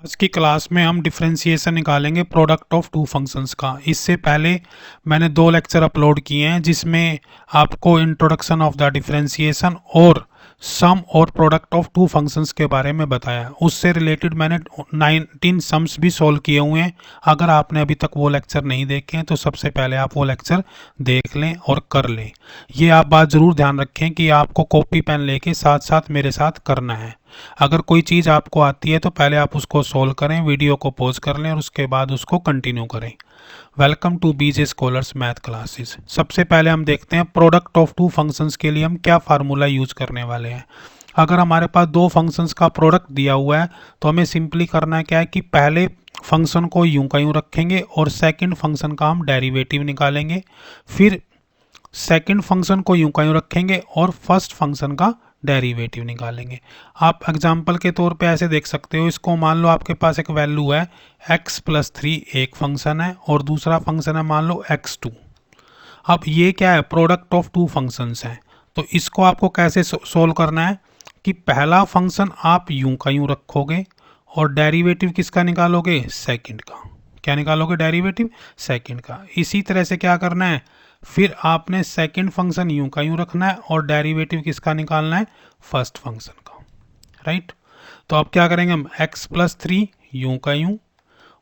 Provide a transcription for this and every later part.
आज की क्लास में हम डिफरेंशिएशन निकालेंगे प्रोडक्ट ऑफ टू फंक्शंस का। इससे पहले मैंने 2 लेक्चर अपलोड किए हैं जिसमें आपको इंट्रोडक्शन ऑफ द डिफरेंशिएशन और सम और प्रोडक्ट ऑफ टू फंक्शंस के बारे में बताया। उससे रिलेटेड मैंने 19 सम्स भी सॉल्व किए हुए हैं। अगर आपने अभी तक वो लेक्चर नहीं देखे हैं तो सबसे पहले आप वो लेक्चर देख लें और कर लें। ये आप बात ज़रूर ध्यान रखें कि आपको कॉपी पेन लेके साथ साथ मेरे साथ करना है। अगर कोई चीज़ आपको आती है तो पहले आप उसको सोल्व करें, वीडियो को पॉज कर लें और उसके बाद उसको कंटिन्यू करें। Welcome to BJ scholars math classes. सबसे पहले हम देखते हैं प्रोडक्ट ऑफ टू फंक्शंस के लिए हम क्या फार्मूला यूज करने वाले हैं। अगर हमारे पास 2 फंक्शंस का प्रोडक्ट दिया हुआ है तो हमें सिंपली करना क्या है कि पहले फंक्शन को यूं का यूं रखेंगे और सेकंड फंक्शन का हम डेरिवेटिव निकालेंगे। फिर सेकंड फंक्शन को यूं का यूं रखेंगे और फर्स्ट फंक्शन का डेरिवेटिव निकालेंगे। आप एग्जाम्पल के तौर पे ऐसे देख सकते हो, इसको मान लो आपके पास एक वैल्यू है x+3 एक फंक्शन है और दूसरा फंक्शन है मान लो x2। अब ये क्या है, प्रोडक्ट ऑफ टू फंक्शंस है। तो इसको आपको कैसे सोल्व करना है कि पहला फंक्शन आप यूं का यूं रखोगे और डेरिवेटिव किसका निकालोगे, सेकंड का। क्या निकालोगे, डेरिवेटिव सेकंड का। इसी तरह से क्या करना है, फिर आपने सेकंड फंक्शन यूं का यूं रखना है और डेरिवेटिव किसका निकालना है, फर्स्ट फंक्शन का। राइट। तो अब क्या करेंगे हम, x+3 यूं का यूं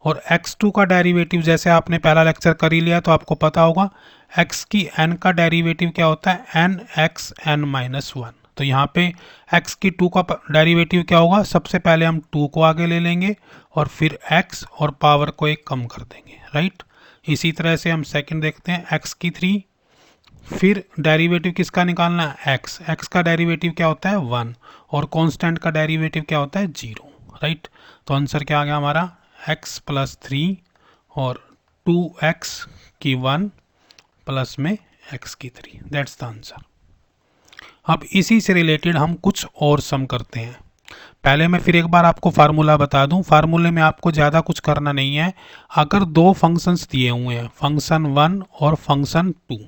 और x2 का डेरिवेटिव जैसे आपने पहला लेक्चर कर ही लिया तो आपको पता होगा x की n का डेरिवेटिव क्या होता है, n(x(n-1). तो यहाँ पे x की 2 का डेरिवेटिव क्या होगा, सबसे पहले हम 2 को आगे ले लेंगे और फिर x और पावर को एक कम कर देंगे। राइट। इसी तरह से हम सेकंड देखते हैं x की 3, फिर डेरिवेटिव किसका निकालना है, x का डेरिवेटिव क्या होता है 1 और कांस्टेंट का डेरिवेटिव क्या होता है 0। राइट। तो आंसर क्या आ गया हमारा, x+3 और 2x की 1 प्लस में x की 3। That's the answer. अब इसी से रिलेटेड हम कुछ और सम करते हैं। पहले मैं फिर एक बार आपको फार्मूला बता दूं। फार्मूले में आपको ज़्यादा कुछ करना नहीं है। अगर 2 फंक्शंस दिए हुए हैं, फंक्शन 1 और फंक्शन 2,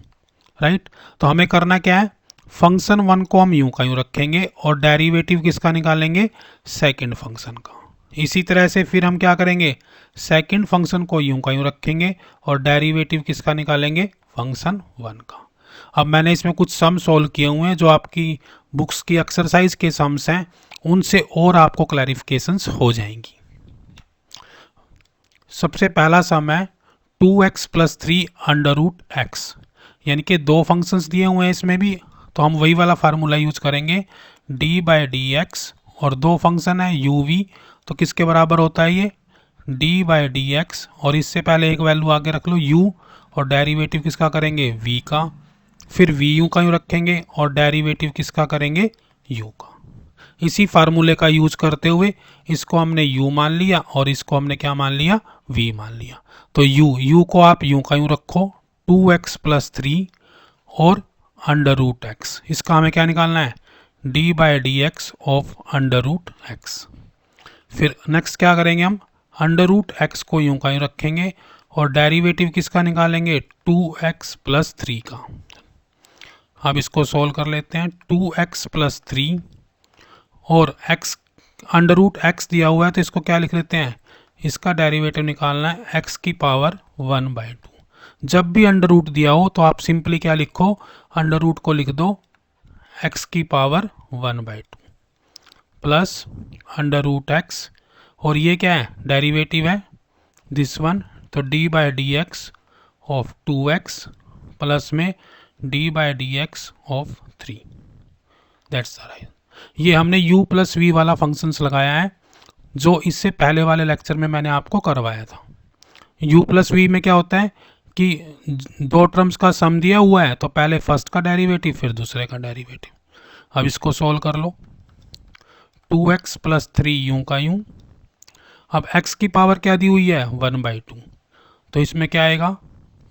राइट, तो हमें करना क्या है, फंक्शन 1 को हम यूं का यूं रखेंगे और डेरिवेटिव किसका निकालेंगे, सेकंड फंक्शन का। इसी तरह से फिर हम क्या करेंगे, सेकंड फंक्शन को यूं का यूं रखेंगे और डेरिवेटिव किसका निकालेंगे, फंक्शन 1 का। अब मैंने इसमें कुछ सम सॉल्व किए हुए हैं जो आपकी बुक्स की एक्सरसाइज के सम्स हैं, उनसे और आपको क्लैरिफिकेशंस हो जाएंगी। सबसे पहला सम है 2x+3 √x, यानी कि 2 फंक्शंस दिए हुए हैं इसमें भी, तो हम वही वाला फार्मूला यूज करेंगे d/dx और 2 फंक्शन है uv, तो किसके बराबर होता है ये, d/dx और इससे पहले एक वैल्यू आगे रख लो u और डेरिवेटिव किसका करेंगे, v का। फिर v यूं का यूं रखेंगे और डेरिवेटिव किसका करेंगे, u का। इसी फार्मूले का यूज करते हुए इसको हमने u मान लिया और इसको हमने क्या मान लिया, v मान लिया। तो u को आप यूं का यूं रखो 2x+3 और √x। इसका हमें क्या निकालना है, d/dx ऑफ √x। फिर नेक्स्ट क्या करेंगे हम, √x को यूं का यूं रखेंगे और डेरिवेटिव किसका निकालेंगे, 2x+3 का। अब इसको सोल्व कर लेते हैं, 2x+3 और x √x दिया हुआ है तो इसको क्या लिख लेते हैं, इसका डेरिवेटिव निकालना है x की पावर 1/2। जब भी अंडर रूट दिया हो तो आप सिंपली क्या लिखो, अंडर रूट को लिख दो x की पावर 1/2 प्लस √x और ये क्या है, डेरिवेटिव है दिस वन, तो d/dx ऑफ 2x प्लस में d/dx of 3। That's the right. ये हमने u+v वाला फंक्शंस लगाया है जो इससे पहले वाले लेक्चर में मैंने आपको करवाया था। u+v में क्या होता है कि 2 टर्म्स का सम दिया हुआ है तो पहले फर्स्ट का डेरिवेटिव फिर दूसरे का डेरिवेटिव। अब इसको सोल्व कर लो, 2x+3 यूं का यूं। अब x की पावर क्या दी हुई है, 1/2, तो इसमें क्या आएगा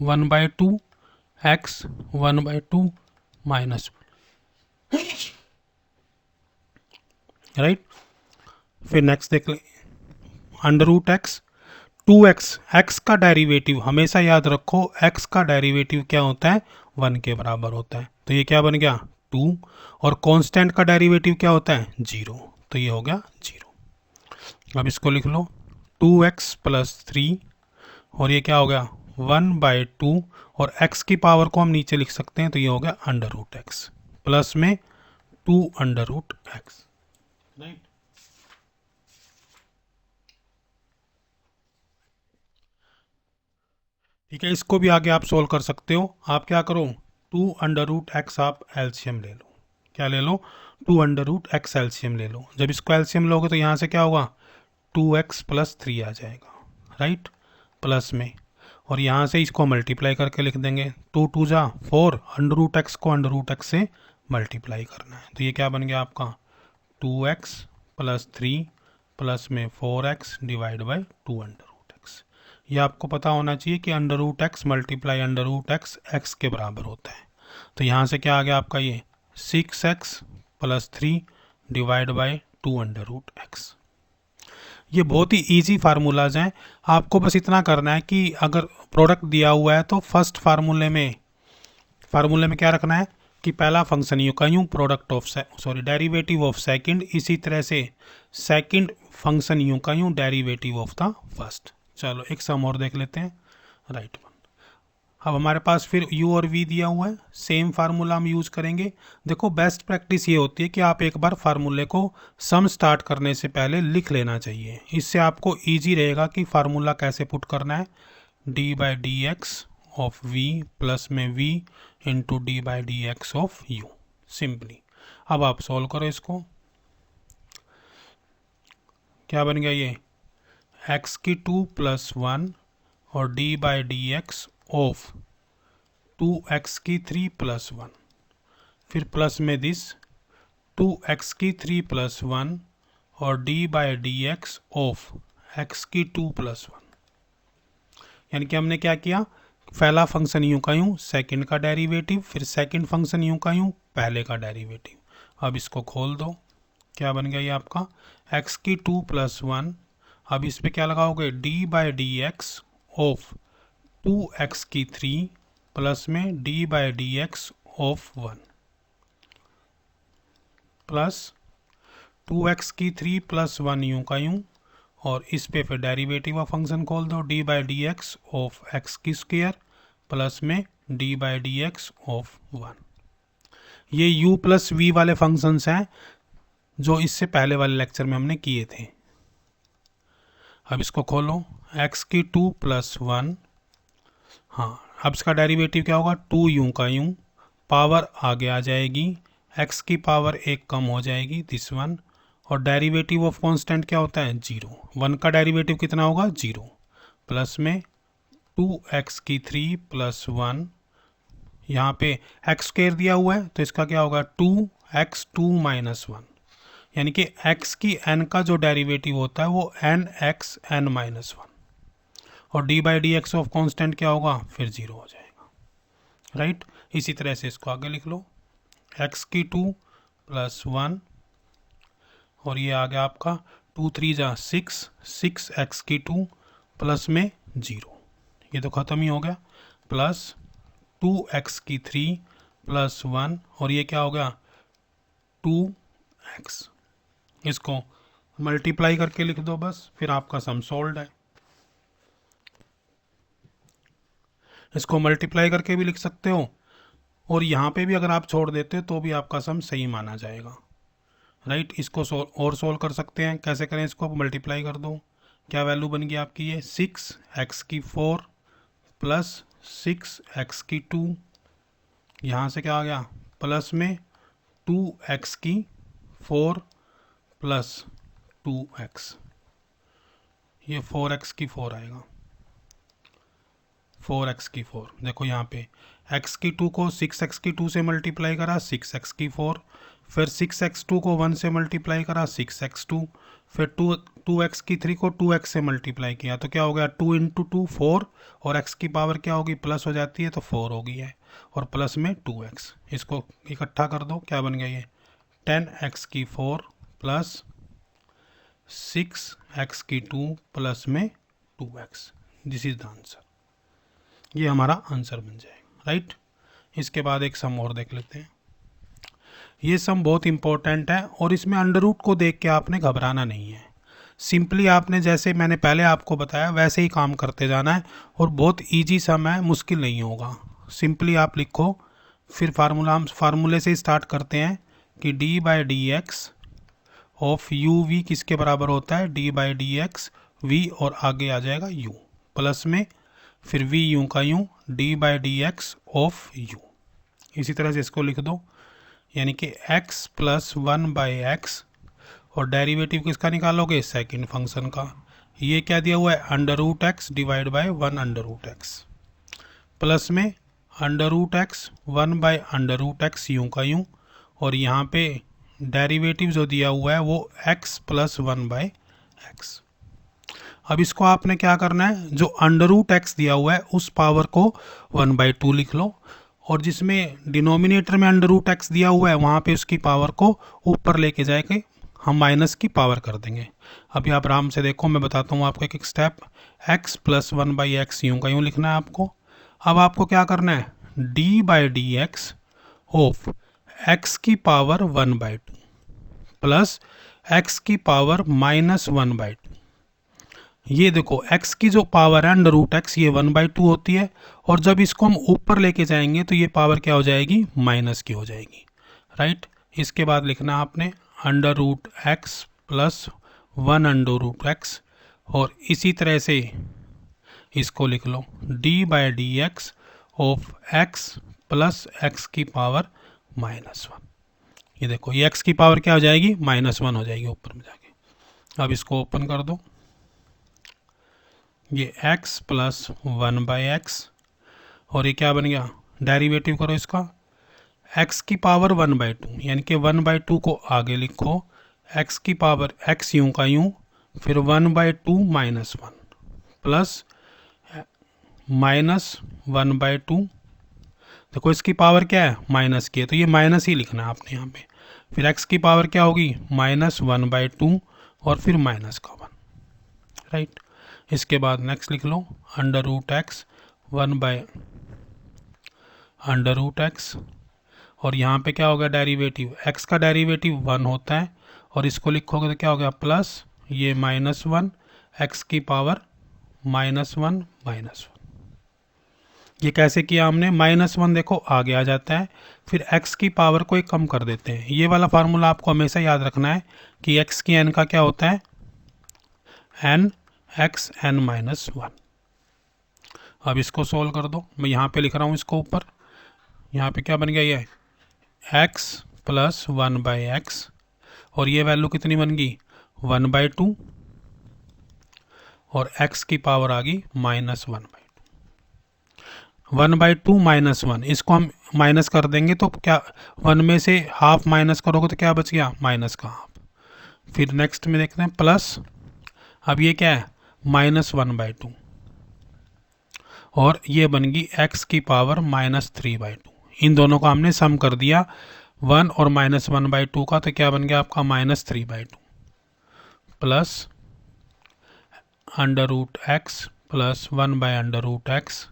1/2 x 1/2 माइनस, राइट। फिर नेक्स्ट देख ले, √x 2x, x का डेरिवेटिव हमेशा याद रखो, x का डेरिवेटिव क्या होता है, 1 के बराबर होता है। तो ये क्या बन गया 2 और कांस्टेंट का डेरिवेटिव क्या होता है 0, तो ये हो गया 0। अब इसको लिख लो 2x प्लस 3 और ये क्या हो गया 1/2 और x की पावर को हम नीचे लिख सकते हैं तो ये हो गया अंडर रूट एक्स प्लस में 2 अंडर रूट एक्स, राइट। ठीक है, इसको भी आगे आप सोल्व कर सकते हो। आप क्या करो 2 अंडर रूट एक्स आप एलसीएम ले लो। क्या ले लो 2 अंडर रूट एक्स एलसीएम ले लो। जब इसको एलसीएम लोगे तो यहाँ से क्या होगा 2x प्लस 3 आ जाएगा, राइट, प्लस में, और यहाँ से इसको मल्टीप्लाई करके लिख देंगे 2 2 जा 4, अंडर रूट एक्स को अंडर रूट एक्स से मल्टीप्लाई करना है तो ये क्या बन गया आपका 2x प्लस 3 प्लस में 4x divide by 2 under root X. ये आपको पता होना चाहिए कि under root X multiply under root X X के बराबर होता है। तो यहाँ से क्या आ गया आपका ये 6x plus 3 divide by 2 under root X. ये बहुत ही इजी फार्मूलाज हैं। आपको बस इतना करना है कि अगर प्रोडक्ट दिया हुआ है तो फर्स्ट फार्मूले में क्या रखना है कि पहला फंक्शन यूं का यूं product of derivative of second, इसी तरह से सेकंड फंक्शन यूं का यूं डेरिवेटिव ऑफ द फर्स्ट। चलो एक सम और देख लेते हैं, राइट। अब हमारे पास फिर u और v दिया हुआ है, सेम फार्मूला हम यूज करेंगे। देखो बेस्ट प्रैक्टिस ये होती है कि आप एक बार फार्मूले को सम स्टार्ट करने से पहले लिख लेना चाहिए, इससे आपको इजी रहेगा कि फार्मूला कैसे पुट करना है। d by D X of v plus में v into D by D X of u, simply. अब आप सॉल्व करो इसको, क्या बन गया ये x की 2 प्लस 1 और d by D X of 2x की 3 प्लस 1, फिर प्लस में दिस 2x की 3 प्लस 1 और d by D X of x की 2 प्लस 1। यानी कि हमने क्या किया, पहला फंक्शन यूं का यूं सेकंड का डेरिवेटिव, फिर सेकंड फंक्शन यूं का यूं पहले का डेरिवेटिव। अब इसको खोल दो, क्या बन गया ये आपका x की 2 प्लस 1। अब इस पे क्या लगाओगे d by D X of 2x की 3 प्लस में d by D X of 1 plus 2x की 3 प्लस 1 यूं का यूं, और इस पे फिर डेरिवेटिव ऑफ फंक्शन खोल दो d by D X of x की स्क्वायर प्लस में d by D X of 1। ये u प्लस v वाले फंक्शंस हैं जो इससे पहले वाले लेक्चर में हमने किए थे। अब इसको खोलो x की 2 प्लस 1, हाँ अब इसका डेरिवेटिव क्या होगा 2 यूं का यूं, पावर आगे आ जाएगी, x की पावर एक कम हो जाएगी दिस वन, और डेरिवेटिव ऑफ कांस्टेंट क्या होता है 0, 1 का डेरिवेटिव कितना होगा 0, प्लस में 2x की 3 प्लस 1, यहाँ पे x स्क्वायर दिया हुआ है तो इसका क्या होगा 2x 2 माइनस 1, यानी कि x की n का जो डेरिवेटिव होता है वो nx n माइनस 1, और d by D X of constant क्या होगा फिर 0 हो जाएगा, राइट। इसी तरह से इसको आगे लिख लो x की 2 प्लस 1 और ये आ गया आपका 2 3 जा 6 x की 2 प्लस में 0, ये तो ख़त्म ही हो गया, प्लस 2x की 3 प्लस 1 और ये क्या हो गया 2x। इसको मल्टीप्लाई करके लिख दो बस, फिर आपका सम सॉल्व है। इसको मल्टीप्लाई करके भी लिख सकते हो और यहाँ पे भी अगर आप छोड़ देते हो तो भी आपका सम सही माना जाएगा, राइट। इसको सोल्व कर सकते हैं, कैसे करें, इसको मल्टीप्लाई कर दो, क्या वैल्यू बन गई आपकी ये 6x की 4 प्लस 6x की 2, यहाँ से क्या आ गया प्लस में 2x की 4 प्लस 2x, ये 4x की 4 आएगा, 4x की 4। देखो यहाँ पे x की 2 को 6x की 2 से मल्टीप्लाई करा 6x की 4, फिर 6x2 को 1 से मल्टीप्लाई करा 6x2, फिर 2x की 3 को 2x से मल्टीप्लाई किया तो क्या हो गया 2 इंटू 2 4, और x की पावर क्या होगी प्लस हो जाती है तो 4 हो गई है, और प्लस में 2x। इसको इकट्ठा कर दो, क्या बन गया ये 10x की 4 प्लस 6x की 2 प्लस में 2x। This is the answer, ये हमारा आंसर बन जाएगा, राइट। इसके बाद एक सम और देख लेते हैं। ये सम बहुत इंपॉर्टेंट है और इसमें अंडर रूट को देख के आपने घबराना नहीं है। सिंपली आपने जैसे मैंने पहले आपको बताया वैसे ही काम करते जाना है और बहुत ईजी सम है, मुश्किल नहीं होगा। सिंपली आप लिखो, फिर हम फार्मूले से स्टार्ट करते हैं कि D by D X of U V किसके बराबर होता है, D by D X V और आगे आ जाएगा यू प्लस में फिर वी यू का U D by D X of U. इसी तरह से इसको लिख दो, यानी कि x प्लस 1/x और डेरिवेटिव किसका निकालोगे, सेकंड फंक्शन का। ये क्या दिया हुआ है, under root x divide by 1 under root x plus में under root x 1 by under root x यूँ का यूँ और यहाँ पे डेरिवेटिव जो दिया हुआ है वो x प्लस 1/x। अब इसको आपने क्या करना है, जो अंडर रूट एक्स दिया हुआ है उस पावर को 1/2 लिख लो और जिसमें डिनोमिनेटर में अंडर रूट एक्स दिया हुआ है वहाँ पे उसकी पावर को ऊपर लेके जाके हम माइनस की पावर कर देंगे। अभी आप आराम से देखो, मैं बताता हूँ आपको एक एक स्टेप। x प्लस 1/x यूँ का यूँ लिखना है आपको। अब आपको क्या करना है, d by D X of x की पावर 1/2 प्लस x की पावर माइनस 1/2। ये देखो x की जो पावर है अंडर रूट एक्स ये 1/2 होती है और जब इसको हम ऊपर लेके जाएंगे तो ये पावर क्या हो जाएगी, माइनस की हो जाएगी, राइट। इसके बाद लिखना आपने under root x plus 1 under root x और इसी तरह से इसको लिख लो d by D X of x plus X की पावर -1। ये देखो ये x की पावर क्या हो जाएगी, -1 हो जाएगी ऊपर में जाके। अब इसको ओपन कर दो, ये x प्लस 1/x और ये क्या बन गया, डेरिवेटिव करो इसका, x की पावर 1/2 यानी कि 1/2 को आगे लिखो, x की पावर x यूँ का यूँ फिर 1/2 माइनस 1 प्लस माइनस 1/2। देखो इसकी पावर क्या है, माइनस की है तो ये माइनस ही लिखना है आपने यहाँ पे। फिर x की पावर क्या होगी, -1/2 और फिर माइनस का 1, राइट। इसके बाद नेक्स्ट लिख लो under root x 1 by under root x और यहाँ पे क्या होगा डेरिवेटिव, x का डेरिवेटिव 1 होता है और इसको लिखोगे तो क्या हो गया प्लस ये -1 x की पावर -1। ये कैसे किया हमने, -1 देखो आगे आ जाता है फिर x की पावर को एक कम कर देते हैं। ये वाला फार्मूला आपको हमेशा याद रखना है कि x की n का क्या होता है, n x n-1। अब इसको सोल्व कर दो, मैं यहाँ पे लिख रहा हूँ इसको ऊपर, यहाँ पे क्या बन गया, ये x प्लस 1/x और ये वैल्यू कितनी बन गई 1/2 और x की पावर आ गई -1/2। 1/2 -1 इसको हम माइनस कर देंगे तो क्या 1 में से हाफ माइनस करोगे तो क्या बच गया, माइनस का हाफ। फिर नेक्स्ट में देखते हैं प्लस, अब ये क्या है -1/2 और ये बन गई x की पावर -3/2। इन दोनों का हमने सम कर दिया 1 और -1/2 का, तो क्या बन गया आपका -3/2 plus under root x plus 1 by under root x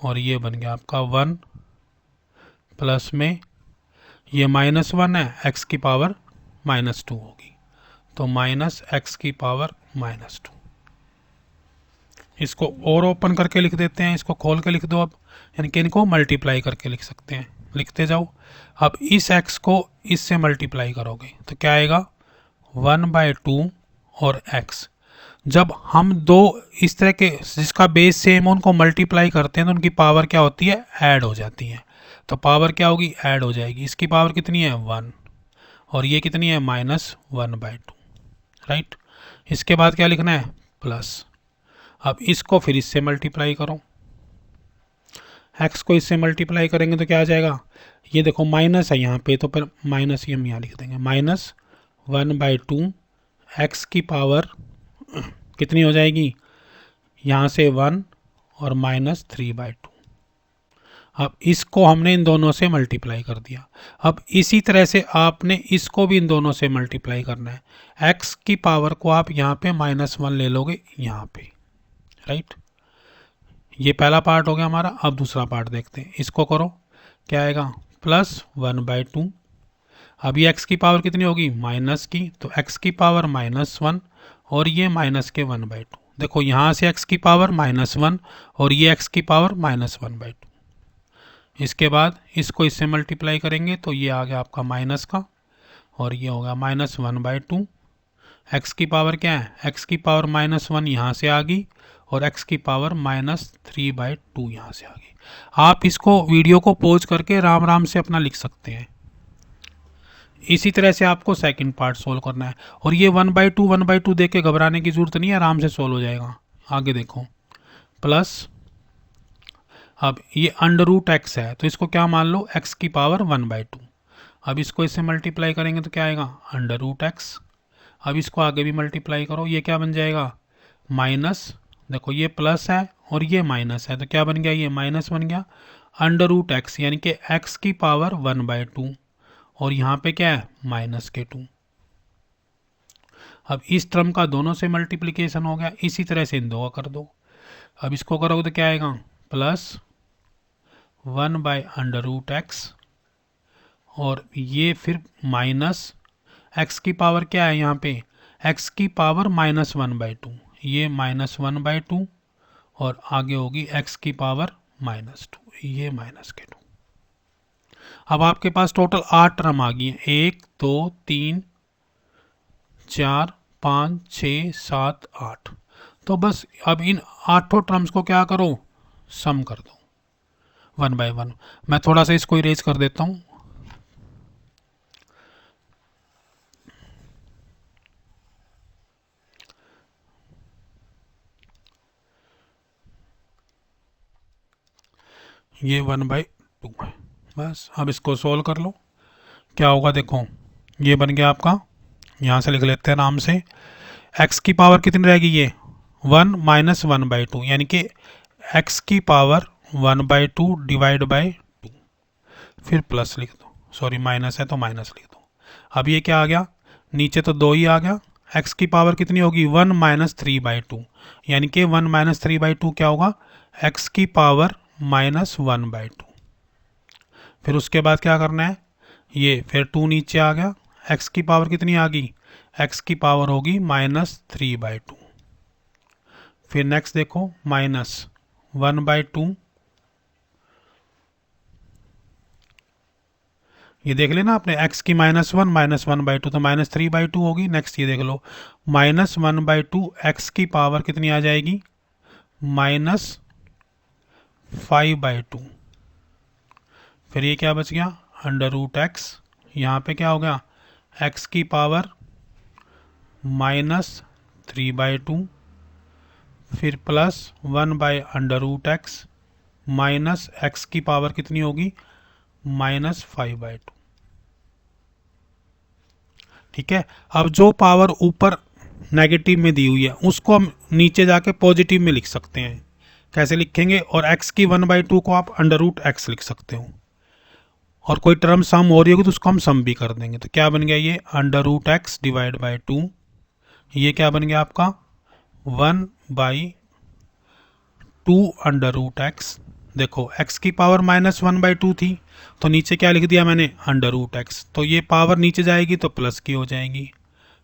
और ये बन गया आपका 1 प्लस में ये -1 है, x की पावर -2 होगी तो -x की पावर -2। इसको और ओपन करके लिख देते हैं, इसको खोल के लिख दो अब, यानी कि इनको मल्टीप्लाई करके लिख सकते हैं, लिखते जाओ। अब इस x को इससे मल्टीप्लाई करोगे तो क्या आएगा 1/2 और x। जब हम दो इस तरह के जिसका बेस सेम हो उनको मल्टीप्लाई करते हैं तो उनकी पावर क्या होती है, ऐड हो जाती है। तो पावर क्या होगी, ऐड हो जाएगी। इसकी पावर कितनी है 1 और ये कितनी है -1/2, राइट। इसके बाद क्या लिखना है प्लस, अब इसको फिर इससे मल्टीप्लाई करो, x को इससे मल्टीप्लाई करेंगे तो क्या आ जाएगा, ये देखो माइनस है यहाँ पे तो फिर माइनस ही हम यहाँ लिख देंगे, -1/2 x की पावर कितनी हो जाएगी, यहाँ से 1 और -3/2। अब इसको हमने इन दोनों से मल्टीप्लाई कर दिया। अब इसी तरह से आपने इसको भी इन दोनों से मल्टीप्लाई करना है। x की पावर को आप यहाँ पे -1 ले लोगे यहाँ पे, राइट। ये पहला पार्ट हो गया हमारा। अब दूसरा पार्ट देखते हैं, इसको करो क्या आएगा +1/2। अब ये x की पावर कितनी होगी, माइनस की, तो x की पावर -1 और ये माइनस के 1/2। देखो यहाँ से x की पावर -1 और ये x की पावर -1/2। इसके बाद इसको इससे मल्टीप्लाई करेंगे तो ये आ गया आपका माइनस का, और ये होगा -1/2। x की पावर क्या है, x की पावर -1 यहाँ से आ गई और x की पावर -3/2 यहाँ से आ गई। आप इसको वीडियो को पॉज करके राम राम से अपना लिख सकते हैं। इसी तरह से आपको सेकंड पार्ट सोल्व करना है। और ये 1/2 देख के घबराने की जरूरत नहीं है, आराम से सोल्व हो जाएगा। आगे देखो, प्लस अब ये √x है तो इसको क्या मान लो, x की पावर 1/2। अब इसको इससे मल्टीप्लाई करेंगे तो क्या आएगा, √x। अब इसको आगे भी मल्टीप्लाई करो, ये क्या बन जाएगा, माइनस, देखो ये प्लस है और ये माइनस है तो क्या बन गया, ये माइनस बन गया, √x यानी कि x की पावर 1/2 और यहाँ पे क्या है, -2। अब इस टर्म का दोनों से मल्टीप्लिकेशन हो गया, इसी तरह से इन दो का कर दो। अब इसको करोगे तो क्या आएगा, प्लस 1/√x और ये फिर माइनस x की पावर क्या है यहाँ पे, x की पावर -1/2, ये -1/2 और आगे होगी x की पावर -2, ये -2। अब आपके पास टोटल 8 टर्म आ गई हैं, 1 2 3 4 5 6 7 8। तो बस अब इन 8 टर्म्स को क्या करो, सम कर दो 1 बाय 1। मैं थोड़ा सा इसको इरेज कर देता हूँ। ये 1/2 है। बस अब इसको सोल्व कर लो, क्या होगा देखो, ये बन गया आपका, यहाँ से लिख लेते हैं नाम से, x की पावर कितनी रहेगी, ये 1 - 1/2 यानी कि x की पावर 1/2 डिवाइड बाय 2, फिर प्लस लिख दो, सॉरी माइनस है तो माइनस लिख दो। अब ये क्या आ गया, नीचे तो 2 ही आ गया, x की पावर कितनी होगी, 1 - 3/2 यानी कि 1 - 3/2 क्या होगा, x की पावर -1/2। फिर उसके बाद क्या करना है, ये फिर 2 नीचे आ गया, x की पावर कितनी आ गई, x की पावर होगी -3/2। फिर नेक्स्ट देखो, -1/2, ये देख लेना आपने, x की -1 -1/2 तो -3/2 होगी। नेक्स्ट ये देख लो, -1/2 x की पावर कितनी आ जाएगी, -5/2। फिर ये क्या बच गया, √x, यहाँ पे क्या हो गया, x की पावर -3/2, फिर प्लस 1/√x माइनस x की पावर कितनी होगी, -5/2। ठीक है, अब जो पावर ऊपर नेगेटिव में दी हुई है उसको हम नीचे जाके पॉजिटिव में लिख सकते हैं। कैसे लिखेंगे, और x की 1/2 को आप √x लिख सकते हो, और कोई टर्म सम हो रही होगी तो उसको हम सम भी कर देंगे। तो क्या बन गया, ये √x डिवाइड बाय 2, ये क्या बन गया आपका 1/2 √x। देखो x की पावर -1/2 थी तो नीचे क्या लिख दिया मैंने, √x, तो ये पावर नीचे जाएगी तो प्लस की हो जाएगी।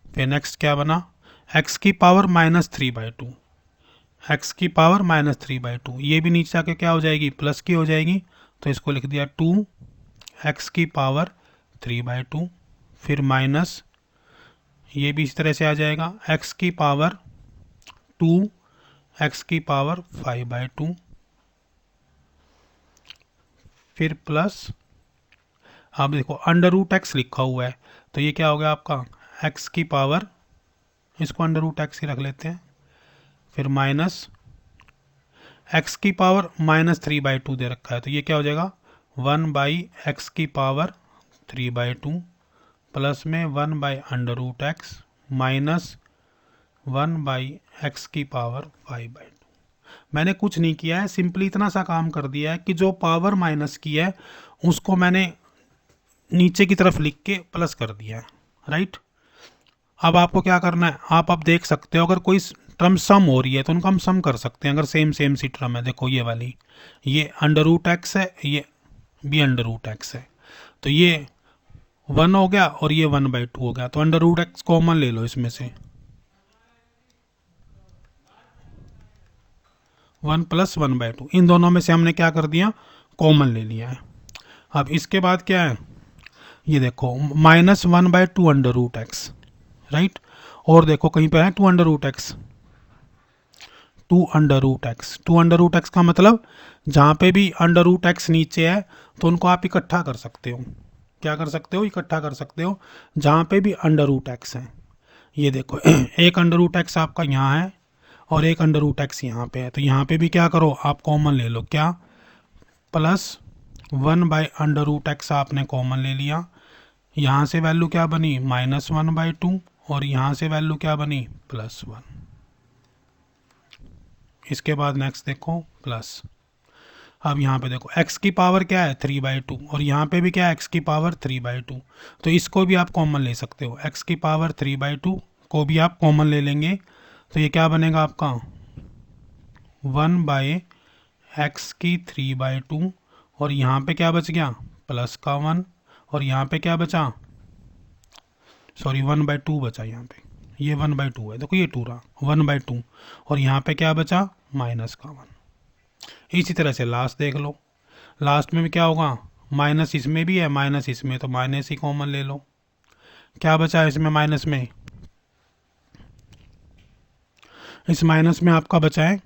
फिर नेक्स्ट क्या बना, x की पावर -3/2, x की पावर -3/2, ये भी नीचे आके क्या हो जाएगी, प्लस की हो जाएगी। तो इसको लिख दिया 2x की पावर 3/2, फिर माइनस, ये भी इस तरह से आ जाएगा, x की पावर 2 x की पावर 5/2, फिर प्लस, अब देखो √x लिखा हुआ है तो ये क्या हो गया आपका, x की पावर, इसको √x ही रख लेते हैं, फिर माइनस x की पावर -3/2 दे रखा है तो ये क्या हो जाएगा, 1/x की पावर 3/2 प्लस में 1/√x माइनस 1/x की पावर 5/2। मैंने कुछ नहीं किया है, सिंपली इतना सा काम कर दिया है कि जो पावर माइनस की है उसको मैंने नीचे की तरफ लिख के प्लस कर दिया है, राइट। अब आपको क्या करना है, आप अब देख सकते हो अगर कोई टर्म सम हो रही है तो उनको हम सम कर सकते हैं, अगर सेम सेम सी टर्म है। देखो ये वाली, ये √x है, ये भी √x है, तो ये 1 हो गया और ये 1/2 हो गया, तो √x कॉमन ले लो इसमें से, 1 प्लस 1/2, इन दोनों में से हमने क्या कर दिया, कॉमन ले लिया है। अब इसके बाद क्या है, ये देखो -1/2 अंडर रूट एक्स, राइट। और देखो कहीं पे है 2 under root X, 2 under root X. 2 under root X का मतलब जहाँ पे भी अंडर रूट एक्स नीचे है तो उनको आप इकट्ठा कर सकते हो। क्या कर सकते हो, इकट्ठा कर सकते हो जहाँ पे भी अंडर रूट एक्स है। ये देखो एक अंडर रूट एक्स आपका यहाँ है और एक अंडर रूट एक्स यहाँ पे है, तो यहाँ पे भी क्या करो, आप कॉमन ले लो, क्या, +1/√x आपने कॉमन ले लिया। यहाँ से वैल्यू क्या बनी, -1/2, और यहाँ से वैल्यू क्या बनी, +1। इसके बाद नेक्स्ट देखो प्लस, अब यहाँ पे देखो x की पावर क्या है 3/2, और यहाँ पे भी क्या है x की पावर 3/2, तो इसको भी आप कॉमन ले सकते हो। x की पावर 3/2 को भी आप कॉमन ले लेंगे, तो ये क्या बनेगा आपका 1/x की 3/2, और यहाँ पे क्या बच गया, प्लस का 1, और यहाँ पे क्या बचा, सॉरी 1/2 बचा यहाँ पे, ये 1/2 है, देखो ये 2 रहा, 1/2, और यहाँ पे क्या बचा, माइनस का 1। इसी तरह से लास्ट देख लो, लास्ट में भी क्या होगा, माइनस इसमें भी है, माइनस इसमें, तो माइनस ही कॉमन ले लो। क्या बचा है इसमें माइनस में, इस माइनस में आपका बचा है,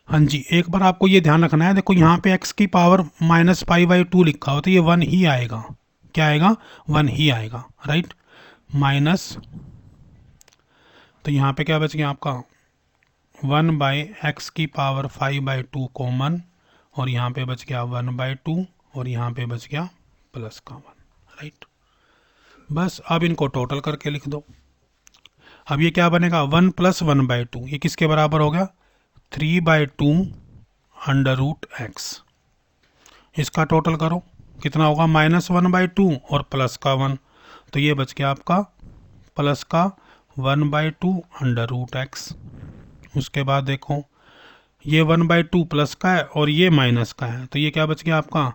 हाँ जी, एक बार आपको ये ध्यान रखना है, देखो यहाँ पे x की पावर -π/2 लिखा हो तो ये 1 ही आएगा, क्या आएगा, 1 ही आएगा, राइट, माइनस, तो यहाँ पे क्या बच गया आपका 1/x की पावर 5/2 कॉमन, और यहाँ पे बच गया 1/2, और यहाँ पे बच गया प्लस का 1, राइट। बस अब इनको टोटल करके लिख दो। अब ये क्या बनेगा, 1 + 1/2, ये किसके बराबर हो गया, 3/2 √x। इसका टोटल करो, कितना होगा, -1/2 और प्लस का 1, तो ये बच गया आपका प्लस का 1/2 √x। उसके बाद देखो ये 1/2 प्लस का है और ये माइनस का है, तो ये क्या बच गया आपका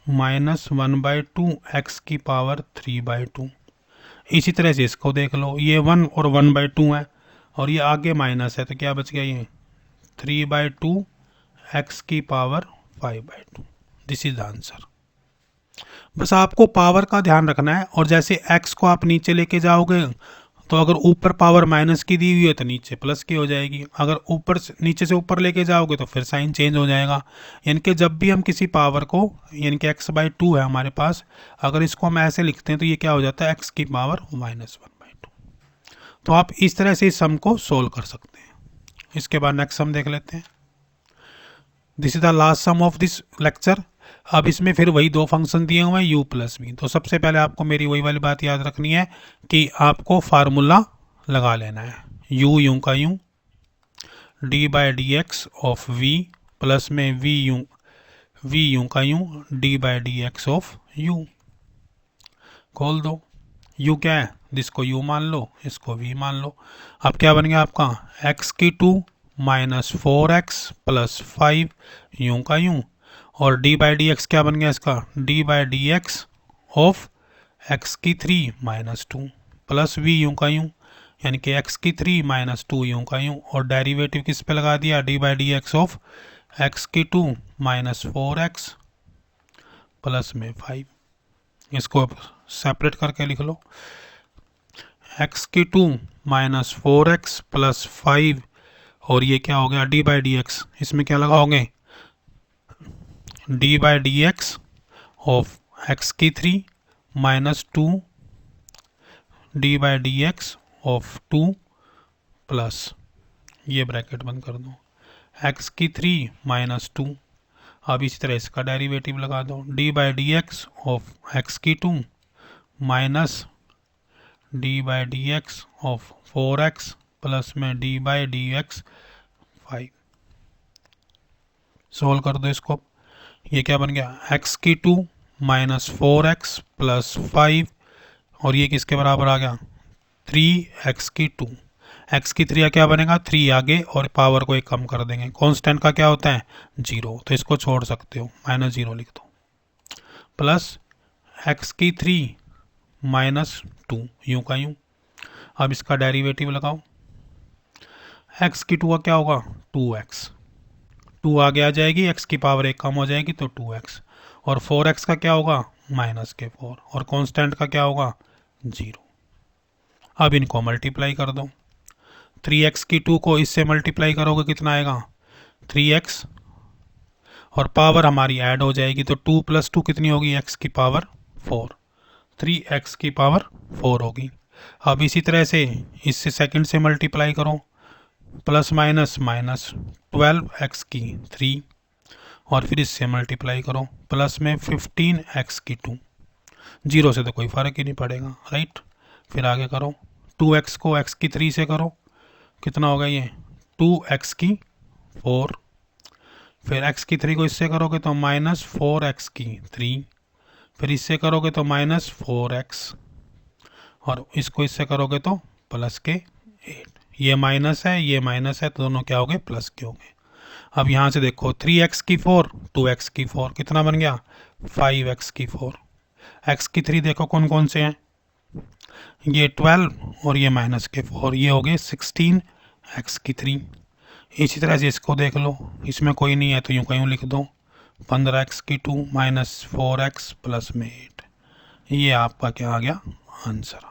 -1/2 x की पावर 3/2। इसी तरह से इसको देख लो, ये 1 और 1/2 है और ये आगे माइनस है, तो क्या बच गया, ये 3/2 x की power 5/2। This is the answer. बस आपको पावर का ध्यान रखना है, और जैसे x को आप नीचे लेके जाओगे तो अगर ऊपर पावर माइनस की दी हुई है तो नीचे प्लस की हो जाएगी, अगर ऊपर से नीचे से ऊपर लेके जाओगे तो फिर साइन चेंज हो जाएगा। यानी कि जब भी हम किसी पावर को, यानी कि x/2 है हमारे पास, अगर इसको हम ऐसे लिखते हैं तो ये क्या हो जाता है, x की पावर -1/2। तो आप इस तरह से इस सम को सोल्व कर सकते हैं। इसके बाद नेक्स्ट सम देख लेते हैं। This is the last sum of this lecture. अब इसमें फिर वही दो फंक्शन दिए हुए हैं u + v। तो सबसे पहले आपको मेरी वही वाली बात याद रखनी है कि आपको फार्मूला लगा लेना है, u यूं का यूं, d/dx ऑफ v, प्लस में v यूं का यूं, d/dx ऑफ u। खोल दो, u क्या है, जिसको u मान लो इसको v मान लो। अब क्या बन गया आपका x की 2 -4x + 5 यूं का यूं, और d/dx क्या बन गया इसका, d/dx ऑफ x की 3 -2 प्लस v यूं का यूं, यानी कि x की 3 -2 यूं का यूं, और डेरिवेटिव किस पे लगा दिया, d/dx ऑफ x की 2 -4x प्लस में 5। इसको सेपरेट करके लिख लो, x की 2 -4x + 5, और ये क्या हो गया d/dx, इसमें क्या लगाओगे, d/dx ऑफ x की 3 -2 d/dx ऑफ 2 प्लस, ये ब्रैकेट बंद कर दो, x की 3 -2। अब इसी तरह इसका डेरिवेटिव लगा दो, d/dx ऑफ x की 2 minus d/dx of 4x plus में d/dx 5। सोल्व कर दो इसको, ये क्या बन गया, x की 2 -4x + 5, और ये किसके बराबर आ गया, 3x की 2। x की 3 क्या बनेगा, 3 आगे और पावर को एक कम कर देंगे, कांस्टेंट का क्या होता है 0, तो इसको छोड़ सकते हो, -0 लिख दो, प्लस x की 3 -2 यूं का यूं। अब इसका डेरिवेटिव लगाओ, एक्स की 2 का क्या होगा 2x, 2 आगे आ जाएगी, x की पावर 1 कम हो जाएगी तो 2x, और 4x का क्या होगा -4, और कांस्टेंट का क्या होगा 0। अब इनको मल्टीप्लाई कर दो, 3x की 2 को इससे मल्टीप्लाई करोगे कितना आएगा 3x, और पावर हमारी ऐड हो जाएगी तो 2 + 2 कितनी होगी x की पावर 4, 3x की पावर 4 होगी। अब इसी तरह से इससे सेकंड से मल्टीप्लाई करो, प्लस माइनस माइनस 12x की 3, और फिर इससे मल्टीप्लाई करो प्लस में 15x की 2, 0 से तो कोई फ़र्क ही नहीं पड़ेगा राइट। फिर आगे करो, 2x को x की 3 से करो, कितना होगा ये 2x की 4, फिर x की 3 को इससे करोगे तो -4x की 3, फिर इससे करोगे तो -4x, और इसको इससे करोगे तो प्लस के 8, ये माइनस है ये माइनस है तो दोनों क्या हो गए प्लस के हो गए। अब यहाँ से देखो 3x की 4 2x की 4 कितना बन गया 5x की 4, x की 3 देखो कौन कौन से हैं, ये 12 और ये माइनस के 4, ये हो गए 16x की 3। इसी तरह से इसको देख लो, इसमें कोई नहीं है तो यूँ कहीं लिख दो 15x की 2 -4x प्लस में 8, ये आपका क्या आ गया आंसर आ गया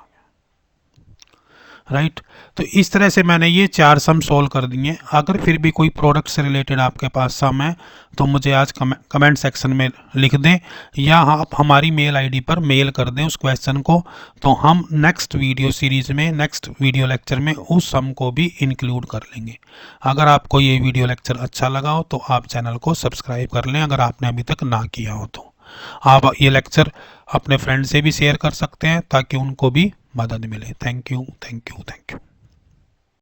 राइट। तो इस तरह से मैंने ये 4 सम सोल्व कर दिए। अगर फिर भी कोई प्रोडक्ट से रिलेटेड आपके पास सम है तो मुझे आज कमेंट सेक्शन में लिख दें, या आप हमारी मेल आईडी पर मेल कर दें उस क्वेश्चन को, तो हम नेक्स्ट वीडियो सीरीज़ में नेक्स्ट वीडियो लेक्चर में उस सम को भी इंक्लूड कर लेंगे। अगर आपको ये वीडियो लेक्चर अच्छा लगा हो तो आप चैनल को सब्सक्राइब कर लें अगर आपने अभी तक ना किया हो तो। आप ये लेक्चर अपने फ्रेंड से भी शेयर कर सकते हैं ताकि उनको भी मदद मिले। Thank you thank you thank you.